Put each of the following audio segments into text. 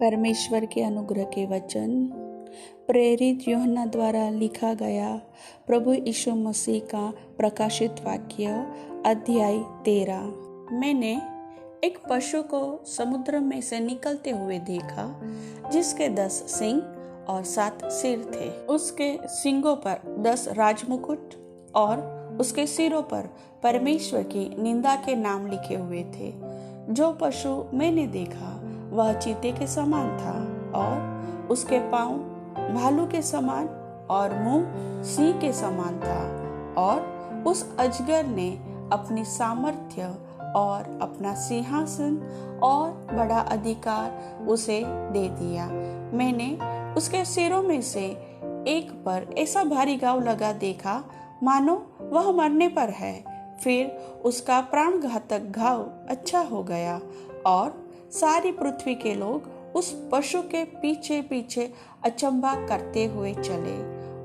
परमेश्वर के अनुग्रह के वचन प्रेरित यूहन्ना द्वारा लिखा गया प्रभु यीशु मसीह का प्रकाशित वाक्य अध्याय 13। मैंने एक पशु को समुद्र में से निकलते हुए देखा जिसके 10 सींग और 7 सिर थे। उसके सींगों पर 10 राजमुकुट और उसके सिरों पर परमेश्वर की निंदा के नाम लिखे हुए थे। जो पशु मैंने देखा वह चीते के समान था और उसके पांव भालू के समान और मुंह सिंह के समान था। और उस अजगर ने अपनी सामर्थ्य और अपना सिंहासन और बड़ा अधिकार उसे दे दिया। मैंने उसके सिरों में से एक पर ऐसा भारी घाव लगा देखा मानो वह मरने पर है। फिर उसका प्राणघातक घाव अच्छा हो गया और सारी पृथ्वी के लोग उस पशु के पीछे पीछे अचंभा करते हुए चले।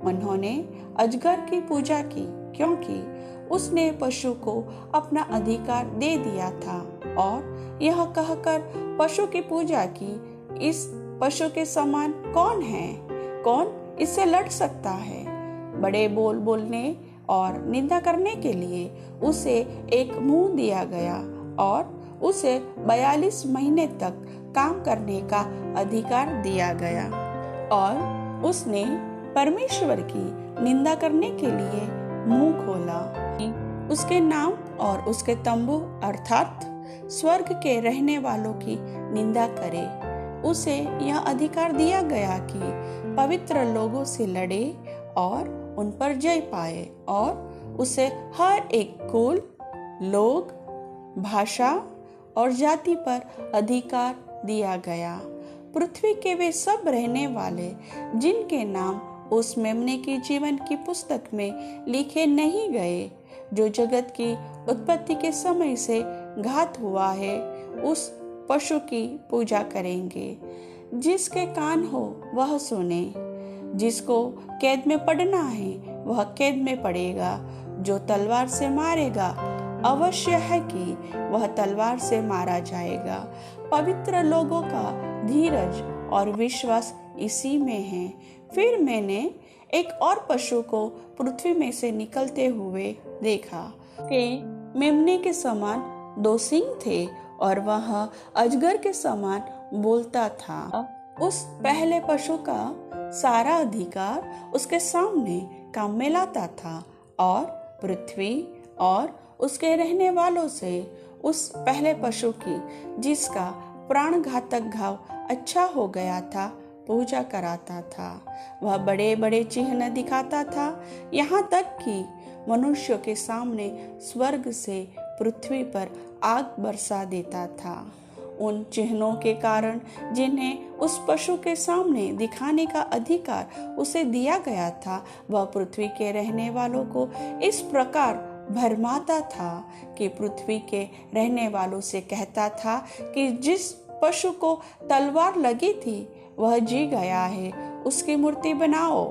उन्होंने अजगर की पूजा की क्योंकि उसने पशु को अपना अधिकार दे दिया था और यह कहकर पशु की पूजा की, इस पशु के समान कौन है? कौन इससे लड़ सकता है? बड़े बोल बोलने और निंदा करने के लिए उसे एक मुंह दिया गया और उसे 42 महीने तक काम करने का अधिकार दिया गया। और उसने परमेश्वर की निंदा करने के लिए मुंह खोला। उसके नाम और उसके तंबू अर्थात स्वर्ग के रहने वालों की निंदा करे। उसे यह अधिकार दिया गया कि पवित्र लोगों से लड़े और उन पर जय पाए। और उसे हर एक कुल, लोग, भाषा और जाति पर अधिकार दिया गया। पृथ्वी के वे सब रहने वाले जिनके नाम उस मेमने की जीवन की पुस्तक में लिखे नहीं गए, जो जगत की उत्पत्ति के समय से घात हुआ है, उस पशु की पूजा करेंगे। जिसके कान हो वह सुने। जिसको कैद में पड़ना है वह कैद में पड़ेगा। जो तलवार से मारेगा अवश्य है कि वह तलवार से मारा जाएगा। पवित्र लोगों का धीरज और विश्वास इसी में है। फिर मैंने एक और पशु को पृथ्वी में से निकलते हुए देखा कि मेमने के समान 2 सींग थे और वह अजगर के समान बोलता था। उस पहले पशु का सारा अधिकार उसके सामने काम में लाता था और पृथ्वी और उसके रहने वालों से उस पहले पशु की, जिसका प्राणघातक घाव अच्छा हो गया था, पूजा कराता था। वह बड़े बड़े चिन्ह दिखाता था, यहाँ तक कि मनुष्यों के सामने स्वर्ग से पृथ्वी पर आग बरसा देता था। उन चिन्हों के कारण जिन्हें उस पशु के सामने दिखाने का अधिकार उसे दिया गया था, वह पृथ्वी के रहने वालों को इस प्रकार भरमाता था कि पृथ्वी के रहने वालों से कहता था कि जिस पशु को तलवार लगी थी वह जी गया है, उसकी मूर्ति बनाओ।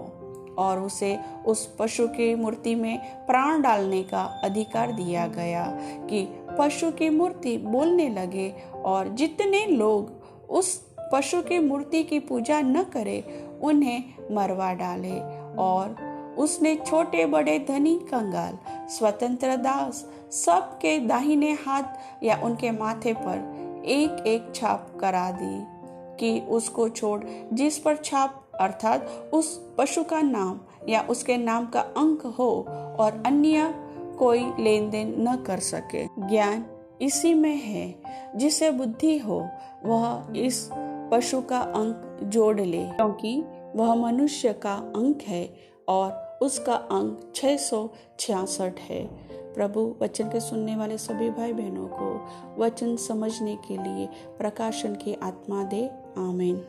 और उसे उस पशु की मूर्ति में प्राण डालने का अधिकार दिया गया कि पशु की मूर्ति बोलने लगे। और जितने लोग उस पशु की मूर्ति की पूजा न करे उन्हें मरवा डाले। और उसने छोटे बड़े धनी कंगाल स्वतंत्र दास सबके दाहिने हाथ या उनके माथे पर एक एक छाप करा दी कि उसको छोड़ जिस पर छाप अर्थात उस पशु का नाम या उसके नाम का अंक हो और अन्य कोई लेन देन न कर सके। ज्ञान इसी में है। जिसे बुद्धि हो वह इस पशु का अंक जोड़ ले, क्योंकि वह मनुष्य का अंक है और उसका अंक 666 है। प्रभु वचन के सुनने वाले सभी भाई बहनों को वचन समझने के लिए प्रकाशन की आत्मा दे। आमीन।